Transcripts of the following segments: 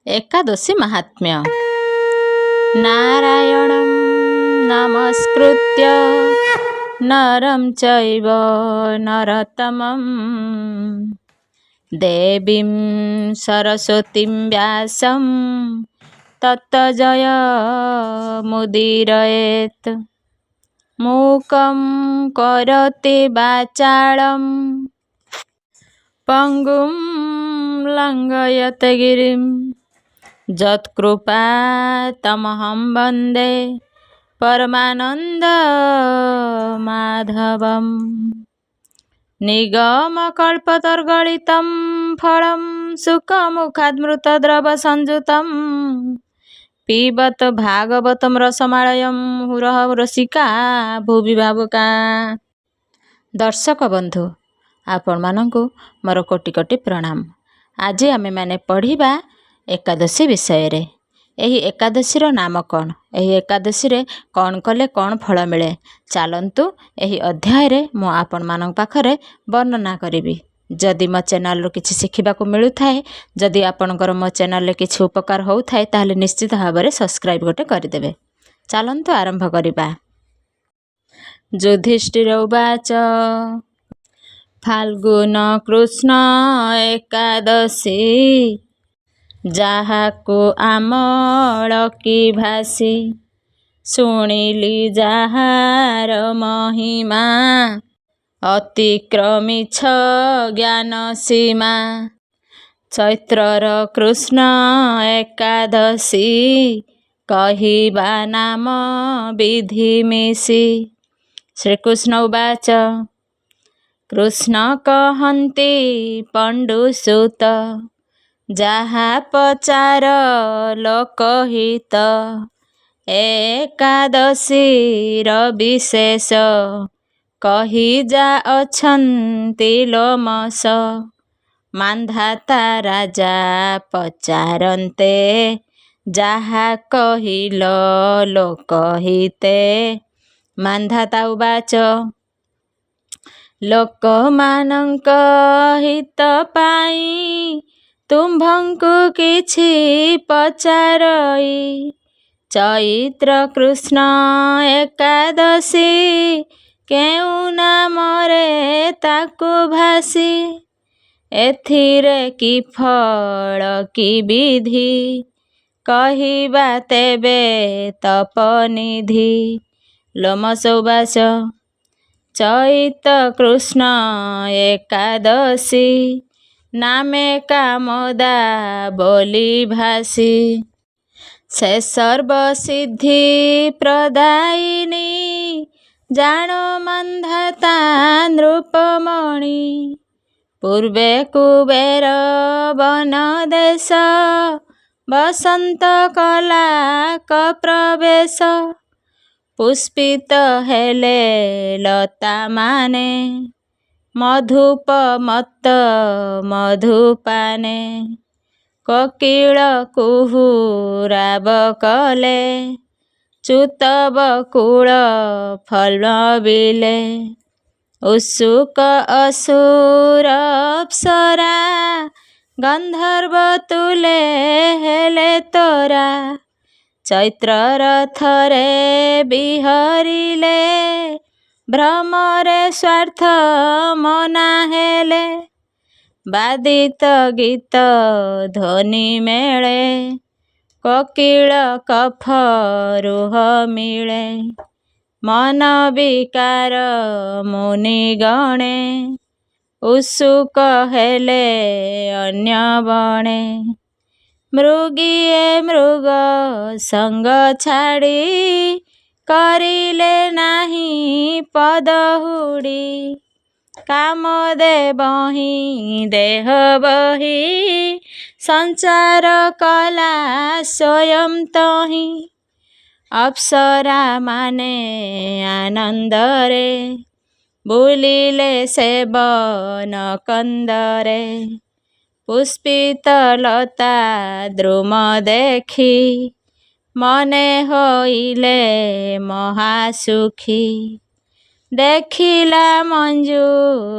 एकादशी महात्म्य। नारायणं नमस्कृत्य नरं चैव नरोत्तमं देवीं सरस्वतीं व्यासं ततो जयमुदीरयेत्। मूकं करोति वाचालं पंगुं लङ्घयते गिरिं यत्कृपा तमहं वन्दे परमानन्दमाधवम्। निगमकल्पतरुगलितं फलं सुखमुखादमृतद्रवसंयुतं पिबत भागवतं रसमालयं मुहुरः रसिका भुवि भावुका। दर्शक बंधु आपण मानंकु मोर कोटि कोटि प्रणाम। आज आमे माने पढ़िबा एकादशी विषय रे। एही एकादशीर नाम कौन, एही एकादशी रे कौन कले कौन फल मिले, चलंतु एही अध्याय रे मु आपण मानक पाखरे वर्णना करिबी। जदि मो चैनल रो किछि सिखिबाकू मिलु थाए, जदि आपनकर मो चैनल रे किछि उपकार होउ थाए ताहले निश्चित भाबरे सब्सक्राइब गोटे करिदेबे। चलंतु आरंभ करिबा। युधिष्ठिर उवाच फाल्गुन कृष्ण एकादशी जाहाकु आमळकी भासी शुणिली जाहार महिमा अतिक्रमिछ ज्ञान सीमा। चैत्रर कृष्ण एकादशी कहिबा नाम विधि मिसी। श्रीकृष्ण उवाच कृष्ण कहन्ति पंडुसुत जाहा पचार लोकहित एकादशीर विशेष कहि जा अछन्ति लोमस। मान्धाता राजा पचारन्ते जाहा कहिल लोकहिते। मान्धाता उवाच लोकमानंक हित पाई तुम्भंकु किछि पचारई। चैत्र कृष्ण एकादशी केउ नामरे ताकु भासी। एथिरे कि फल कि विधि कहिबा तेबे तपनिधि। लोमस उवाच चैत कृष्ण एकादशी नामे कामदा बोली भासी। से सर्वसिद्धि प्रदायिनी जानो मान्धाता नृपमणि। पूर्वे कुबेर वन देश बसंत कला कप्रवेश। पुष्पित हेले लता माने मधुप मत्त मधुपाने। कोकिल कुहुराब कले च्युत बकुल फल बिले। उत्सुक असुर अप्सरा गंधर्व तुले हेले तोरा। चैत्र रथरे बिहरिले भ्रमरे स्वार्थ मना हेले। बादित गीत ध्वनि मेले कोकिल कफ रुह मिले। मन विकार मुनि गणे उत्सुक हेले अन्य बणे। मृगीए मृग संग छाड़ी करिले नाही पदहुड़ी। कामदेवहि देह बही संचार कला स्वयं तहि। अप्सरा माने आनंदरे बुलिले सेवन कंदरे। पुष्पित लता द्रुम देखी मने होइले महासुखी। देखिला मंजू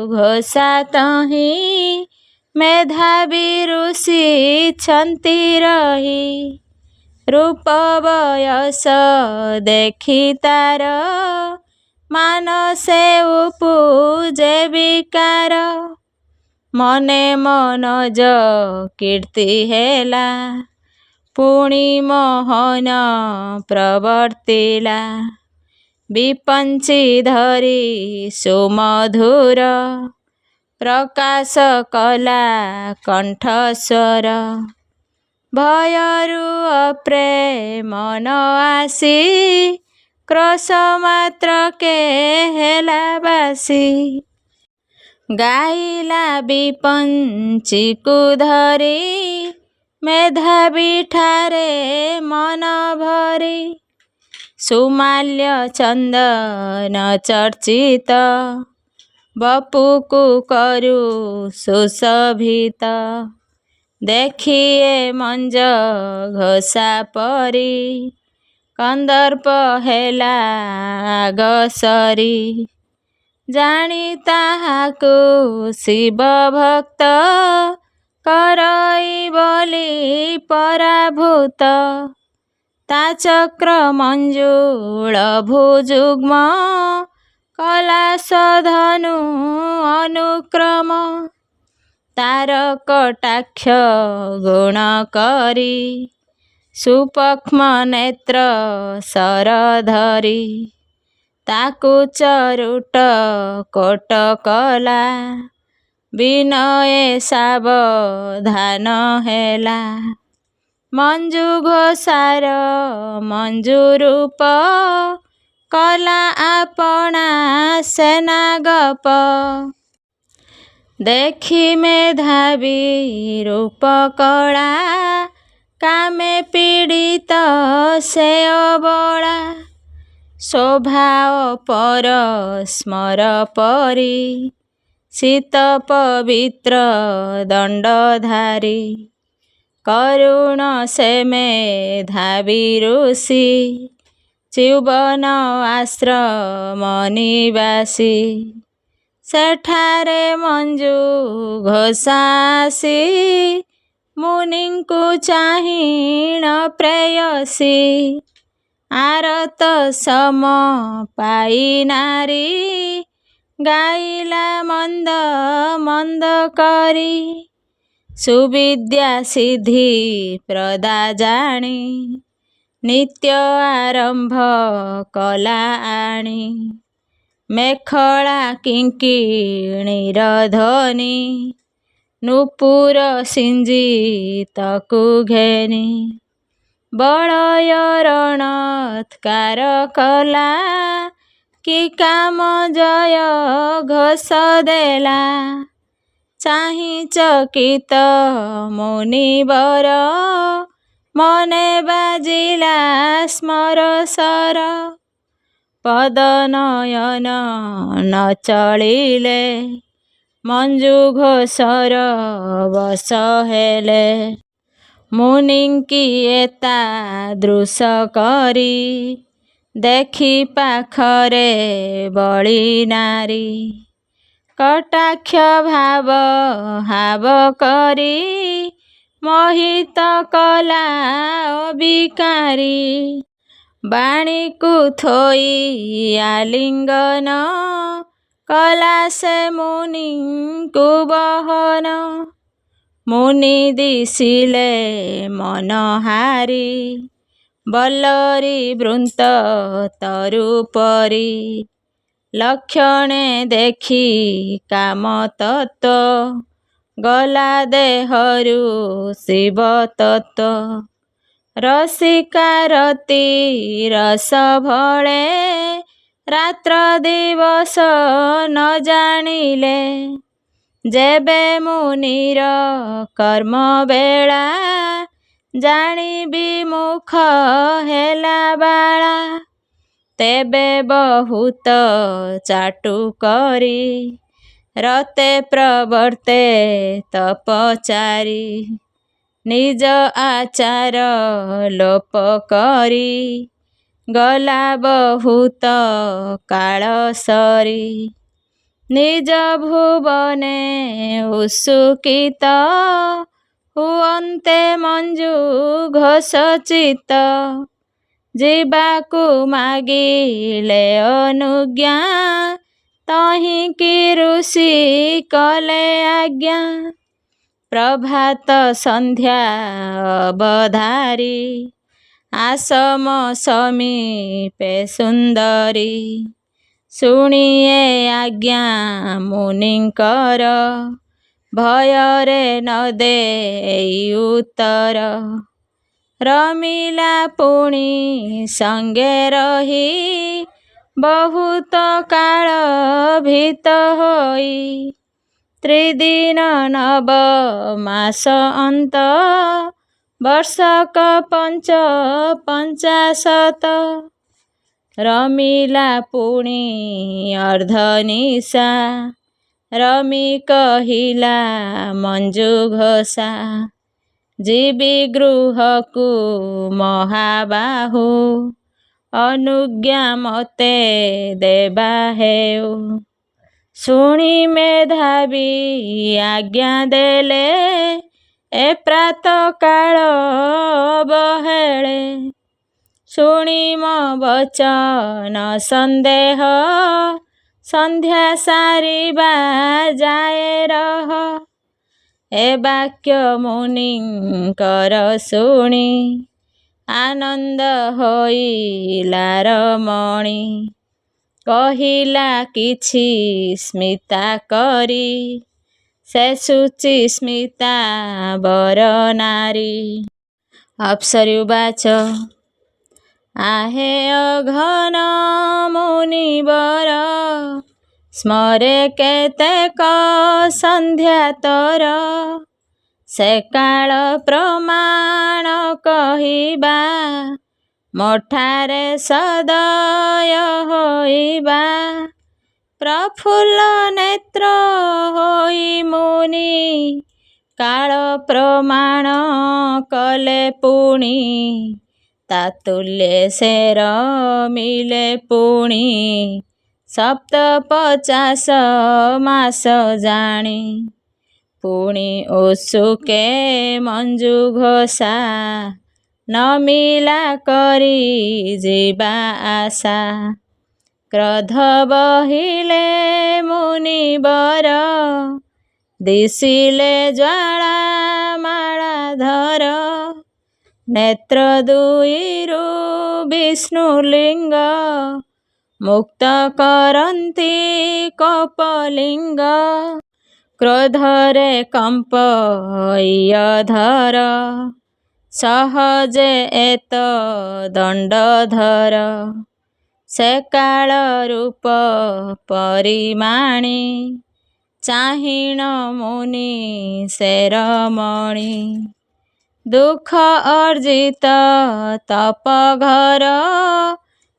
घोषा तहि ମେଧାବୀ ଋଷି ଛନ୍ତି ରହି। ରୂପ ବୟସ ଦେଖି ତାର ମାନସେ ଉପୁଜେ ବିକାର। ମନେ ମନୋଜ କୀର୍ତ୍ତି ହେଲା ପୁଣି ମୋହନ ପ୍ରବର୍ତ୍ତିଲା। ବିପଞ୍ଚି ଧରି ସୁମଧୁର ପ୍ରକାଶ କଲା କଣ୍ଠସ୍ୱର। ଭୟରୁ ଅପ୍ରେମ ନ ଆସି କ୍ରୋଶ ମାତ୍ରକେ ହେଲା ବାସି। ଗାଇଲା ବିପଞ୍ଚିକୁ ଧରି ମେଧାବୀ ଠାରେ ମନ ଭରି। ସୁମାଲ୍ୟ ଚନ୍ଦନ ଚର୍ଚ୍ଚିତ ବପୁକୁ କରୁ ସୁଶୋଭିତ। ଦେଖିଏ ମଞ୍ଜ ଘୋଷା ପରି କନ୍ଦର୍ପ ହେଲା ଆଗସରି। ଜାଣି ତାହାକୁ ଶିବ ଭକ୍ତ କରଇ ବୋଲି ପରାଭୂତ। ତା ଚକ୍ର ମଞ୍ଜୁଳ ଭୁଯୁଗ୍ମ କଲା ସଧନୁ ଅନୁକ୍ରମ। ତାର କଟାକ୍ଷ ଗୁଣ କରି ସୁପକ୍ଷ୍ମ ନେତ୍ର ଶରଧରି। ତାକୁ ଚରୁଟ କୋଟ କଲା ବିନୟେ ସାବଧାନ ହେଲା। ମଞ୍ଜୁ ଘୋଷାର ମଞ୍ଜୁ ରୂପ କଲା ଆପଣା ସେନାଗପ। ଦେଖି ମେଧାବୀ ରୂପ କଳା କାମେ ପୀଡ଼ିତ ସେ ଅବଳା। ଶୋଭା ଅପର ସ୍ମର ପରି ଶୀତ ପବିତ୍ର ଦଣ୍ଡଧାରୀ। କରୁଣ ସେ ମେଧାବୀ ଋଷି ଚ୍ୟୁବନ ଆଶ୍ରମ ନିବାସୀ। ସେଠାରେ ମଞ୍ଜୁ ଘୋଷା ଆସି ମୁନିଙ୍କୁ ଚାହିଁଣ ପ୍ରେୟସୀ। ଆରତ ସମ ପାଇ ନାରୀ ଗାଇଲା ମନ୍ଦ ମନ୍ଦ କରି। ସୁବିଦ୍ୟା ସିଦ୍ଧି ପ୍ରଦା ଜାଣି ନିତ୍ୟ ଆରମ୍ଭ କଲା ଆଣି। ମେଖଳା କିଙ୍କିଣୀର ଧ୍ୱନି ନୂପୁର ସିଞ୍ଜିତକୁ ଘେନି। ବଳୟ ରଣତ୍କାର କଲା କି କାମ ଜୟ ଘୋଷ ଦେଲା। ଚାହିଁ ଚକିତ ମୁନିବର ମନେ ବାଜିଲା ସ୍ମରସର। ପଦନୟନ ନ ଚଳିଲେ ମଞ୍ଜୁ ଘୋଷର ବଶ ହେଲେ। ମୁନିଙ୍କି ଏତାଦୃଶ କରି ଦେଖି ପାଖରେ ବଳି ନାରୀ। କଟାକ୍ଷ ଭାବ ହାବ କରି ମୋହିତ କଲା ଅବିକାରୀ। ବାଣୀକୁ ଥୋଇ ଆଲିଙ୍ଗନ କଲା ସେ ମୁନିଙ୍କୁ ବହନ। ମୁନି ଦିଶିଲେ ମନହାରି ବଲ୍ଲରୀ ବୃନ୍ତ ତରୁ ପରି। ଲକ୍ଷଣେ ଦେଖି କାମ ତତ୍ତ୍ୱ ଗଲା ଦେହରୁ ଶିବ ତତ୍ତ୍ୱ। ରସିକା ରତି ରସ ଭଳେ ରାତ୍ର ଦିବସ ନ ଜାଣିଲେ। ଯେବେ ମୁନିର କର୍ମ ବେଳା ଜାଣି ବିମୁଖ ହେଲା ବାଳା। ତେବେ ବହୁତ ଚାଟୁ କରି ରତେ ପ୍ରବର୍ତ୍ତେ ତପଚାରି। ନିଜ ଆଚାର ଲୋପ କରି ଗଲା ବହୁତ କାଳ ସରି। ନିଜ ଭୁବନେ ଉତ୍ସୁକିତ ହୁଅନ୍ତେ ମଞ୍ଜୁ ଘୋଷ ଚିତ୍ତ। ଯିବାକୁ ମାଗିଲେ ଅନୁଜ୍ଞା ତହିଁକି ଋଷି କଲେ ଆଜ୍ଞା। ପ୍ରଭାତ ସନ୍ଧ୍ୟା ଅବଧାରୀ ଆସମ ସମୀପେ ସୁନ୍ଦରୀ। ଶୁଣିଏ ଆଜ୍ଞା ମୁନିଙ୍କର ଭୟରେ ନ ଦେଇ ଉତ୍ତର। ରମିଲା ପୁଣି ସଙ୍ଗେ ରହି ବହୁତ କାଳ ଭୀତ ହୋଇ। ତ୍ରିଦିନ ନବ ମାସ ଅନ୍ତ ବର୍ଷକ ପଞ୍ଚାଶତ। ରମିଲା ପୁଣି ଅର୍ଦ୍ଧନିଶା ରମି କହିଲା ମଞ୍ଜୁ ଘୋଷା। ଯିବି ଗୃହକୁ ମହାବାହୁ ଅନୁଜ୍ଞା ମୋତେ ଦେବା ହେଉ। ଶୁଣି ମେଧାବୀ ଆଜ୍ଞା ଦେଲେ ଏ ପ୍ରାତ କାଳ ଅବହେଳେ। ଶୁଣି ମୋ ବଚନ ସନ୍ଦେହ ସନ୍ଧ୍ୟା ସାରିବା ଯାଏ ରହ। ଏ ବାକ୍ୟ ମୁନିଙ୍କର ଶୁଣି ଆନନ୍ଦ ହୋଇଲା ରମଣୀ। କହିଲା କିଛି ସ୍ମିତା କରି ସେ ଶୁଚି ସ୍ମିତା ବର ନାରୀ। ଅପ୍ସରୀ ଉବାଚ आहे ଅଘନ ମୁନିବର ସ୍ମରେ କେତେକ ସନ୍ଧ୍ୟା ତୋର। ସେ କାଳ ପ୍ରମାଣ କହିବା ମୋଠାରେ ସଦୟ ହୋଇବା। ପ୍ରଫୁଲ୍ଲ ନେତ୍ର ହୋଇ ମୁନି କାଳ ପ୍ରମାଣ କଲେ ପୁଣି। ତାତୁଲ୍ୟେ ସେ ରମିଲେ ପୁଣି 50 ମାସ ଜାଣି। ପୁଣି ଉତ୍ସୁକେ ମଞ୍ଜୁ ଘୋଷା ନମିଲା କରି ଯିବା ଆଶା। କ୍ରୋଧ ବହିଲେ ମୁନିବର ଦିଶିଲେ ଜ୍ୱାଳା ମାଳାଧର। ନେତ୍ର ଦୁଇରୁ ବିଷ୍ଣୁ ଲିଙ୍ଗ ମୁକ୍ତ କରନ୍ତି କୋପଲିଙ୍ଗ। କ୍ରୋଧରେ କମ୍ପଇଅଧର ସହଜେ ଏତ ଦଣ୍ଡଧର। ସେ କାଳ ରୂପ ପରିମାଣି ଚାହିଣ ମୁନି ସେ ରମଣୀ। ଦୁଃଖ ଅର୍ଜିତ ତପ ଘର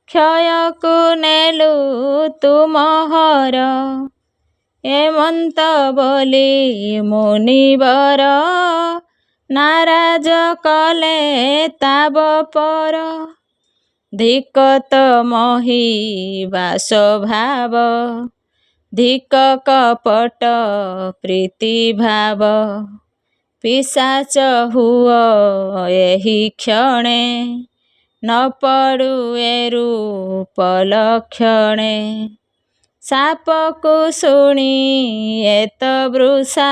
କ୍ଷୟକୁ ନେଲୁ ତୁମହର। ଏମନ୍ତ ବୋଲି ମୁନିବର ନାରାଜ କଲେ ତାବ ପର। ଧିକ ତମୋହି ବାସଭାବ ଧିକ କପଟ ପ୍ରୀତିଭାବ। ପିଶାଚ ହୁଅ ଏହି କ୍ଷଣେ ନ ପଡୁ ଏ ରୂପ ଲକ୍ଷଣେ। ଶାପକୁ ଶୁଣି ଏତ ବୃଷା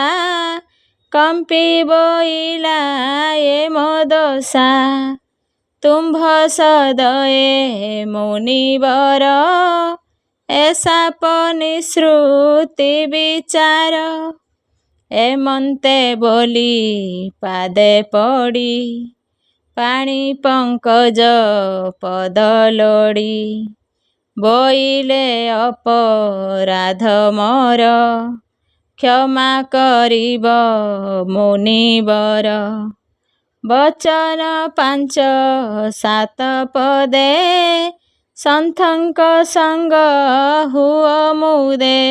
କମ୍ପି ବୋଇଲା ଏ ମୋ ଦଶା। ତୁମ୍ଭ ସଦୟେ ମୁନିବର ଏ ଶାପ ନିଃସୃତି ବିଚାର। ଏମନ୍ତେ ବୋଲି ପାଦେ ପଡ଼ି ପାଣି ପଙ୍କଜ ପଦ ଲୋଡ଼ି। ବୋଇଲେ ଅପରାଧ ମୋର କ୍ଷମା କରିବ ମୁନିବର। ବଚନ 5-7 ପଦେ ସନ୍ଥଙ୍କ ସଙ୍ଗ ହୁଅ ମୁଦେ।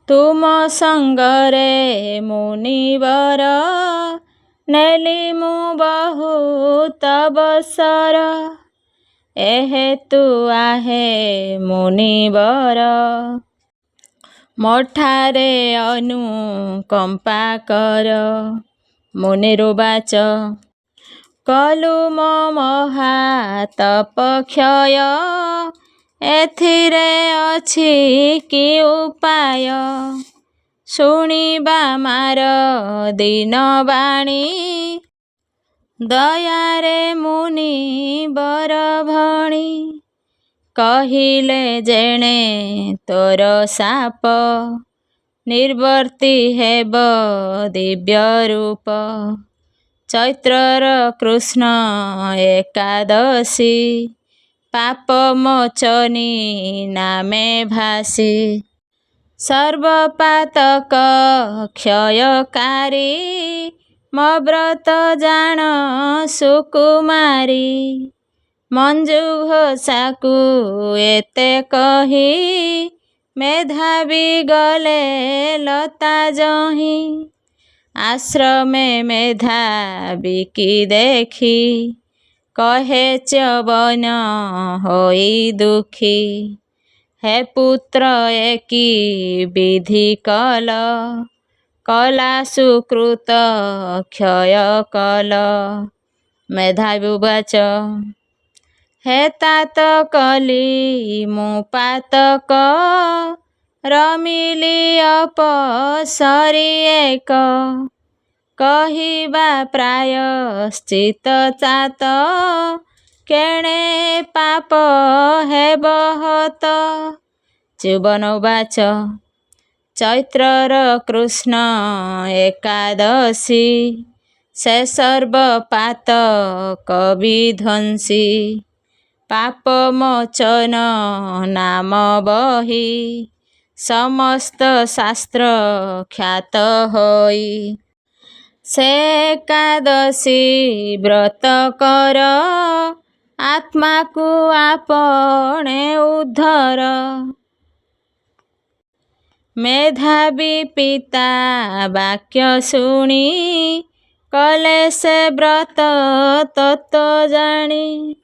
ତୁମ ସଙ୍ଗରେ ମୁନିବର ନେଲି ମୁଁ ବହୁତ ବସର। ଏ ହେତୁ आहे ମୁନିବର ମୋଠାରେ ଅନୁକମ୍ପା କର। ମୁନିରୁବାଚ କଲୁ ମୋ ମହାତପକ୍ଷୟ, ଏଥିରେ ଅଛି କି ଉପାୟ? ଶୁଣିବା ମାର ଦୀନବାଣୀ, ଦୟାରେ ମୁନି ବର ଭଣୀ। କହିଲେ ଯେଣେ ତୋର ଶାପ, ନିର୍ବର୍ତ୍ତି ହେବ ଦିବ୍ୟ ରୂପ। ଚୈତ୍ରର କୃଷ୍ଣ ଏକାଦଶୀ, ପାପ ମୋଚନୀ ନାମେ ଭାସୀ। ସର୍ବପାତକ କ୍ଷୟକାରୀ, ମୋ ବ୍ରତ ଜାଣ ସୁକୁମାରୀ। ମଞ୍ଜୁ ଘୋଷାକୁ ଏତେ କହି, ମେଧାବୀ ଗଲେ ଲତା ଯହିଁ। ଆଶ୍ରମେ ମେଧାବୀକି ଦେଖି, କହେ ଚ୍ୟବନ ହୋଇ ଦୁଃଖୀ। ହେ ପୁତ୍ର ଏ କି ବିଧି କଲ, କଲା ସୁକୃତ କ୍ଷୟ କଲ। ମେଧାବୀ ହେ तात କଲି ମୁଁ ପାତକ, ରମିଲି ଅପସରି ଏକ। କହିବା ପ୍ରାୟଶ୍ଚିତ ତାତ, କେଣେ ପାପ ହେବ ହତ। ଚ୍ୟୁବନବାଚ ଚୈତ୍ରର କୃଷ୍ଣ ଏକାଦଶୀ, ସେ ସର୍ବପାତକ ବିଧ୍ୱଂସୀ। ପାପ ମୋଚନ ନାମ ବହି, ସମସ୍ତ ଶାସ୍ତ୍ର ଖ୍ୟାତ ହୋଇ। ସେ ଏକାଦଶୀ ବ୍ରତ କର, ଆତ୍ମାକୁ ଆପଣେ ଉଦ୍ଧର। ମେଧାବୀ ପିତା ବାକ୍ୟ ଶୁଣି, କଲେ ସେ ବ୍ରତ ତତ୍ତ୍ୱ ଜାଣି।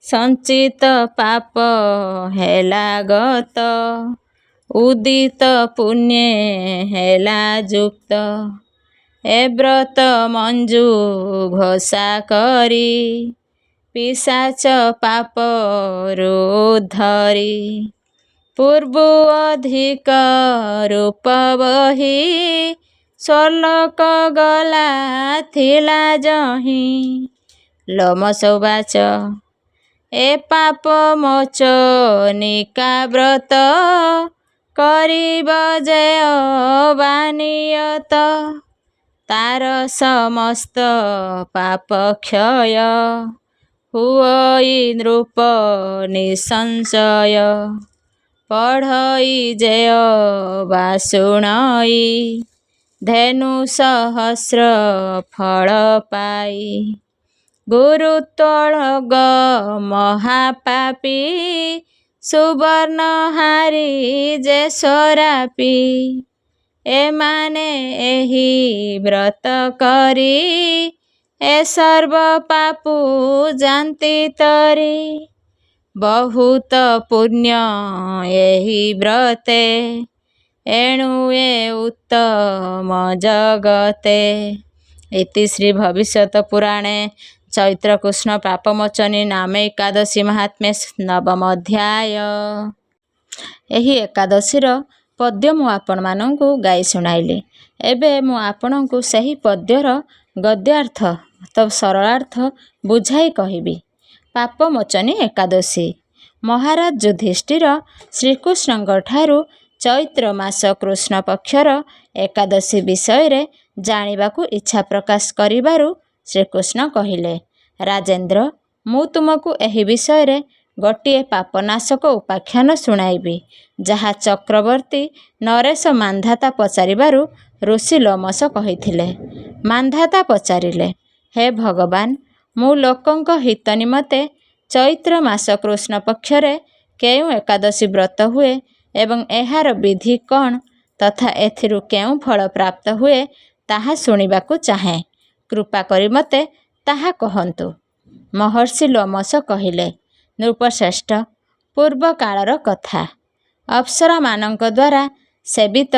ସଞ୍ଚିତ ପାପ ହେଲା ଗତ, ଉଦିତ ପୁଣ୍ୟେ ହେଲା ଯୁକ୍ତ। ଏ ବ୍ରତ ମଞ୍ଜୁ ଘୋଷା କରି, ପିଶାଚ ପାପରୁ ଉଦ୍ଧରି। ପୂର୍ବୁ ଅଧିକ ରୂପ ବହି, ସ୍ୱର୍ଲୋକ ଗଲା ଥିଲା ଯହିଁ। ଲୋମଶୋବାଚ ଏ ପାପ ମୋଚନିକା ବ୍ରତ, କରିବ ଯେ ଅବାନିୟତ। ତାର ସମସ୍ତ ପାପ କ୍ଷୟ, ହୁଅଇ ନୃପ ନିଃସଂଶୟ। ପଢ଼ଇ ଯେୟ ବା ଶୁଣଇ, ଧେନୁ ସହସ୍ର ଫଳ ପାଇ। ଗୁରୁତ୍ୱଳଗ ମହାପାପୀ, ସୁବର୍ଣ୍ଣହାରି ଯେ ସ୍ୱରାପୀ। ଏମାନେ ଏହି ବ୍ରତ କରି, ଏ ସର୍ବ ପାପୁ ଯାନ୍ତି ତରି। ବହୁତ ପୁଣ୍ୟ ଏହି ବ୍ରତେ, ଏଣୁ ଏ ଉତ୍ତମ ଜଗତେ। ଇତି ଶ୍ରୀ ଭବିଷ୍ୟତ ପୁରାଣେ ଚୈତ୍ରକୃଷ୍ଣ ପାପମୋଚନୀ ନାମେ ଏକାଦଶୀ ମାହାତ୍ମ୍ୟେ ନବମ ଅଧ୍ୟାୟ। ଏହି ଏକାଦଶୀର ପଦ୍ୟ ମୁଁ ଆପଣମାନଙ୍କୁ ଗାଇ ଶୁଣାଇଲି। ଏବେ ମୁଁ ଆପଣଙ୍କୁ ସେହି ପଦ୍ୟର ଗଦ୍ୟାର୍ଥ ତ ସରଳାର୍ଥ ବୁଝାଇ କହିବି। ପାପମୋଚନୀ ଏକାଦଶୀ। ମହାରାଜ ଯୁଧିଷ୍ଠିର ଶ୍ରୀକୃଷ୍ଣଙ୍କଠାରୁ ଚୈତ୍ର ମାସ କୃଷ୍ଣ ପକ୍ଷର ଏକାଦଶୀ ବିଷୟରେ ଜାଣିବାକୁ ଇଚ୍ଛା ପ୍ରକାଶ କରିବାରୁ ଶ୍ରୀକୃଷ୍ଣ କହିଲେ, ରାଜେନ୍ଦ୍ର, ମୁଁ ତୁମକୁ ଏହି ବିଷୟରେ ଗୋଟିଏ ପାପନାଶକ ଉପାଖ୍ୟାନ ଶୁଣାଇବି, ଯାହା ଚକ୍ରବର୍ତ୍ତୀ ନରେଶ ମାନ୍ଧାତା ପଚାରିବାରୁ ଋଷି ଲୋମଶ କହିଥିଲେ। ମାନ୍ଧାତା ପଚାରିଲେ, ହେ ଭଗବାନ, ମୁଁ ଲୋକଙ୍କ ହିତ ନିମନ୍ତେ ଚୈତ୍ର ମାସ କୃଷ୍ଣ ପକ୍ଷରେ କେଉଁ ଏକାଦଶୀ ବ୍ରତ ହୁଏ ଏବଂ ଏହାର ବିଧି କ'ଣ ତଥା ଏଥିରୁ କେଉଁ ଫଳ ପ୍ରାପ୍ତ ହୁଏ ତାହା ଶୁଣିବାକୁ ଚାହେଁ। କୃପା କରି ମୋତେ ତାହା କହନ୍ତୁ। ମହର୍ଷି ଲୋମଶ କହିଲେ, ନୃପଶ୍ରେଷ୍ଠ, ପୂର୍ବ କାଳର କଥା। ଅପ୍ସରାମାନଙ୍କ ଦ୍ୱାରା ସେବିତ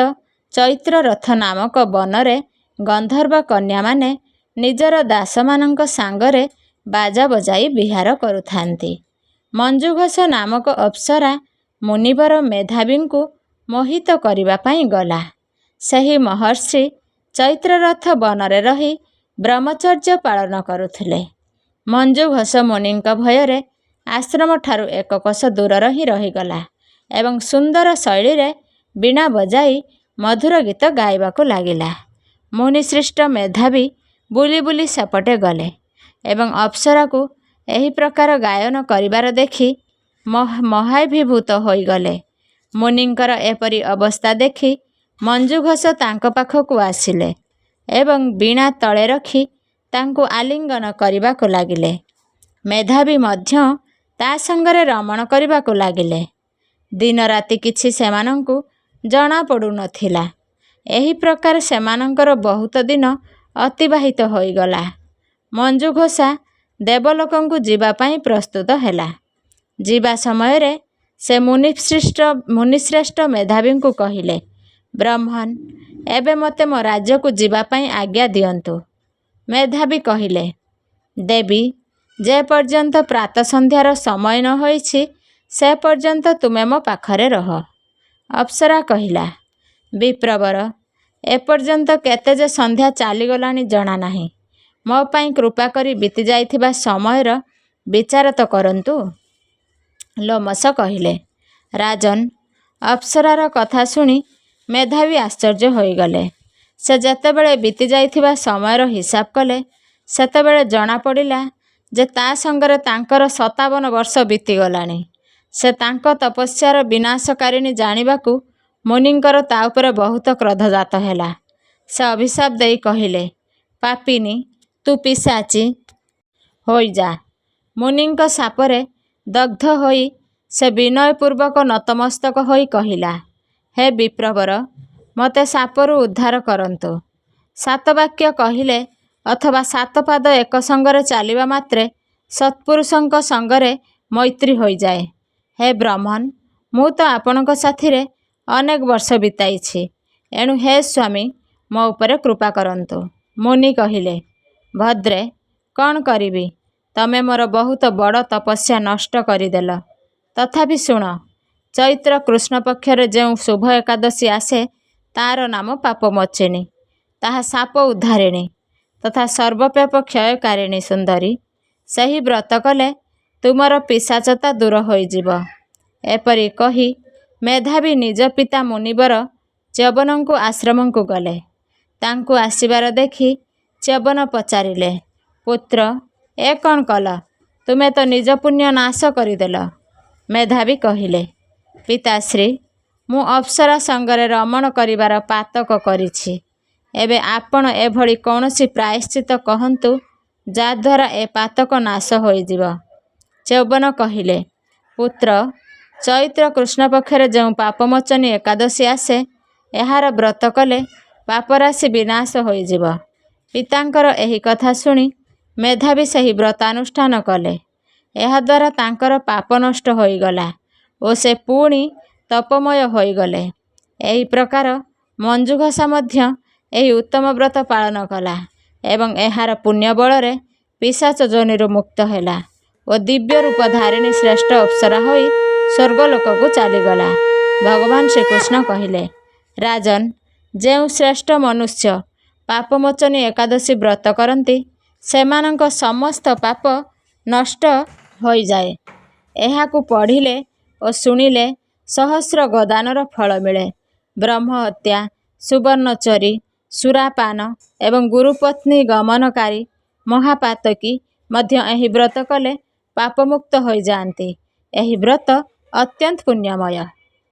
ଚୈତ୍ରରଥ ନାମକ ବନରେ ଗନ୍ଧର୍ବ କନ୍ୟାମାନେ ନିଜର ଦାସମାନଙ୍କ ସାଙ୍ଗରେ ବାଜା ବଜାଇ ବିହାର କରୁଥାନ୍ତି। ମଞ୍ଜୁଘୋଷ ନାମକ ଅପ୍ସରା ମୁନିବର ମେଧାବୀଙ୍କୁ ମୋହିତ କରିବା ପାଇଁ ଗଲା। ସେହି ମହର୍ଷି ଚୈତ୍ରରଥ ବନରେ ରହି ବ୍ରହ୍ମଚର୍ଯ୍ୟ ପାଳନ କରୁଥିଲେ। ମଞ୍ଜୁଘୋଷ ମୁନିଙ୍କ ଭୟରେ ଆଶ୍ରମଠାରୁ ଏକ କୋଶ ଦୂର ହିଁ ରହିଗଲା ଏବଂ ସୁନ୍ଦର ଶୈଳୀରେ ବୀଣା ବଜାଇ ମଧୁର ଗୀତ ଗାଇବାକୁ ଲାଗିଲା। ମୁନିଶ୍ରେଷ୍ଠ ମେଧାବୀ ବୁଲି ବୁଲି ସେପଟେ ଗଲେ ଏବଂ ଅପ୍ସରାକୁ ଏହି ପ୍ରକାର ଗାୟନ କରିବାର ଦେଖି ମହାଭିଭୂତ ହୋଇଗଲେ। ମୁନିଙ୍କର ଏପରି ଅବସ୍ଥା ଦେଖି ମଞ୍ଜୁଘୋଷ ତାଙ୍କ ପାଖକୁ ଆସିଲେ ଏବଂ ବୀଣା ତଳେ ରଖି ତାଙ୍କୁ ଆଲିଙ୍ଗନ କରିବାକୁ ଲାଗିଲେ। ମେଧାବୀ ମଧ୍ୟ ତା ସଙ୍ଗରେ ରମଣ କରିବାକୁ ଲାଗିଲେ। ଦିନ ରାତି କିଛି ସେମାନଙ୍କୁ ଜଣା ପଡ଼ୁନଥିଲା। ଏହି ପ୍ରକାର ସେମାନଙ୍କର ବହୁତ ଦିନ ଅତିବାହିତ ହୋଇଗଲା। ମଞ୍ଜୁଘୋଷା ଦେବଲୋକଙ୍କୁ ଯିବା ପାଇଁ ପ୍ରସ୍ତୁତ ହେଲା। ଯିବା ସମୟରେ ସେ ମୁନିଶ୍ରେଷ୍ଠ ମେଧାବୀଙ୍କୁ କହିଲେ, ବ୍ରହ୍ମନ୍, ଏବେ ମୋତେ ମୋ ରାଜ୍ୟକୁ ଯିବା ପାଇଁ ଆଜ୍ଞା ଦିଅନ୍ତୁ। ମେଧାବୀ କହିଲେ, ଦେବୀ, ଯେ ପର୍ଯ୍ୟନ୍ତ ପ୍ରାତଃସନ୍ଧ୍ୟାର ସମୟ ନ ହୋଇଛି ସେ ପର୍ଯ୍ୟନ୍ତ ତୁମେ ମୋ ପାଖରେ ରହ। ଅପ୍ସରା କହିଲା, ବିପ୍ରବର, ଏପର୍ଯ୍ୟନ୍ତ କେତେ ଯେ ସନ୍ଧ୍ୟା ଚାଲିଗଲାଣି ଜଣା ନାହିଁ। ମୋ ପାଇଁ କୃପା କରି ବିତି ଯାଇଥିବା ସମୟର ବିଚାର ତ କରନ୍ତୁ। ଲୋମଶ କହିଲେ, ରାଜନ୍, ଅପ୍ସରାର କଥା ଶୁଣି ମେଧାବୀ ଆଶ୍ଚର୍ଯ୍ୟ ହୋଇଗଲେ। ସେ ଯେତେବେଳେ ବିତି ଯାଇଥିବା ସମୟର ହିସାବ କଲେ ସେତେବେଳେ ଜଣାପଡ଼ିଲା ଯେ ତା ସଙ୍ଗରେ ତାଙ୍କର 57 ବର୍ଷ ବିତିଗଲାଣି। ସେ ତାଙ୍କ ତପସ୍ୟାର ବିନାଶକାରିଣୀ ଜାଣିବାକୁ ମୁନିଙ୍କର ତା ଉପରେ ବହୁତ କ୍ରୋଧଜାତ ହେଲା। ସେ ଅଭିଶାପ ଦେଇ କହିଲେ, ପାପିନୀ, ତୁ ପିଶାଚୀ ହୋଇଯା। ମୁନିଙ୍କ ଶାପରେ ଦଗ୍ଧ ହୋଇ ସେ ବିନୟପୂର୍ବକ ନତମସ୍ତକ ହୋଇ କହିଲା, ହେ ବିପ୍ରବର, ମୋତେ ଶାପରୁ ଉଦ୍ଧାର କରନ୍ତୁ। 7 ବାକ୍ୟ କହିଲେ ଅଥବା 7 ପାଦ ଏକ ସଙ୍ଗରେ ଚାଲିବା ମାତ୍ରେ ସତ୍ପୁରୁଷଙ୍କ ସଙ୍ଗରେ ମୈତ୍ରୀ ହୋଇଯାଏ। ହେ ବ୍ରହ୍ମନ୍, ମୁଁ ତ ଆପଣଙ୍କ ସାଥିରେ ଅନେକ ବର୍ଷ ବିତାଇଛି, ଏଣୁ ହେ ସ୍ୱାମୀ, ମୋ ଉପରେ କୃପା କରନ୍ତୁ। ମୁନି କହିଲେ, ଭଦ୍ରେ, କ'ଣ କରିବି? ତମେ ମୋର ବହୁତ ବଡ଼ ତପସ୍ୟା ନଷ୍ଟ କରିଦେଲ। ତଥାପି ଶୁଣ, ଚୈତ୍ର କୃଷ୍ଣ ପକ୍ଷରେ ଯେଉଁ ଶୁଭ ଏକାଦଶୀ ଆସେ ତାର ନାମ ପାପମୋଚିନୀ, ତାହା ସାପ ଉଦ୍ଧାରିଣୀ ତଥା ସର୍ବପାପ କ୍ଷୟକାରିଣୀ ସୁନ୍ଦରୀ। ସେହି ବ୍ରତ କଲେ ତୁମର ପିଶାଚତା ଦୂର ହୋଇଯିବ। ଏପରି କହି ମେଧାବୀ ନିଜ ପିତା ମୁନିବର ଚ୍ୟବନଙ୍କୁ ଆଶ୍ରମକୁ ଗଲେ। ତାଙ୍କୁ ଆସିବାର ଦେଖି ଚ୍ୟବନ ପଚାରିଲେ, ପୁତ୍ର, ଏ କ'ଣ କଲ? ତୁମେ ତ ନିଜ ପୁଣ୍ୟ ନାଶ କରିଦେଲ। ମେଧାବୀ କହିଲେ, ପିତାଶ୍ରୀ, ମୁଁ ଅପ୍ସରା ସଙ୍ଗରେ ରମଣ କରିବାର ପାତକ କରିଛି। ଏବେ ଆପଣ ଏଭଳି କୌଣସି ପ୍ରାୟଶ୍ଚିତ କହନ୍ତୁ ଯାଦ୍ୱାରା ଏ ପାତକ ନାଶ ହୋଇଯିବ। ଚ୍ୟବନ କହିଲେ, ପୁତ୍ର, ଚୈତ୍ର କୃଷ୍ଣ ପକ୍ଷରେ ଯେଉଁ ପାପମୋଚନୀ ଏକାଦଶୀ ଆସେ ଏହାର ବ୍ରତ କଲେ ପାପରାଶି ବିନାଶ ହୋଇଯିବ। ପିତାଙ୍କର ଏହି କଥା ଶୁଣି ମେଧାବୀ ସେହି ବ୍ରତାନୁଷ୍ଠାନ କଲେ। ଏହାଦ୍ୱାରା ତାଙ୍କର ପାପ ନଷ୍ଟ ହୋଇଗଲା ଓ ସେ ପୁଣି ତପମୟ ହୋଇଗଲେ। ଏହି ପ୍ରକାର ମଞ୍ଜୁଘୋଷା ମଧ୍ୟ ଏହି ଉତ୍ତମ ବ୍ରତ ପାଳନ କଲା ଏବଂ ଏହାର ପୁଣ୍ୟ ବଳରେ ପିଶାଚ ଯୋନିରୁ ମୁକ୍ତ ହେଲା ଓ ଦିବ୍ୟ ରୂପ ଧାରିଣୀ ଶ୍ରେଷ୍ଠ ଅପ୍ସରା ହୋଇ ସ୍ୱର୍ଗଲୋକକୁ ଚାଲିଗଲା। ଭଗବାନ ଶ୍ରୀକୃଷ୍ଣ କହିଲେ, ରାଜନ୍, ଯେଉଁ ଶ୍ରେଷ୍ଠ ମନୁଷ୍ୟ ପାପମୋଚନୀ ଏକାଦଶୀ ବ୍ରତ କରନ୍ତି ସେମାନଙ୍କ ସମସ୍ତ ପାପ ନଷ୍ଟ ହୋଇଯାଏ। ଏହାକୁ ପଢ଼ିଲେ ଓ ଶୁଣିଲେ ସହସ୍ର ଗୋଦାନର ଫଳ ମିଳେ। ବ୍ରହ୍ମହତ୍ୟା, ସୁବର୍ଣ୍ଣ ଚୋରି, ସୁରାପାନ ଏବଂ ଗୁରୁପତ୍ନୀ ଗମନକାରୀ ମହାପାତକୀ ମଧ୍ୟ ଏହି ବ୍ରତ କଲେ ପାପମୁକ୍ତ ହୋଇଯାଆନ୍ତି। ଏହି ବ୍ରତ ଅତ୍ୟନ୍ତ ପୁଣ୍ୟମୟ।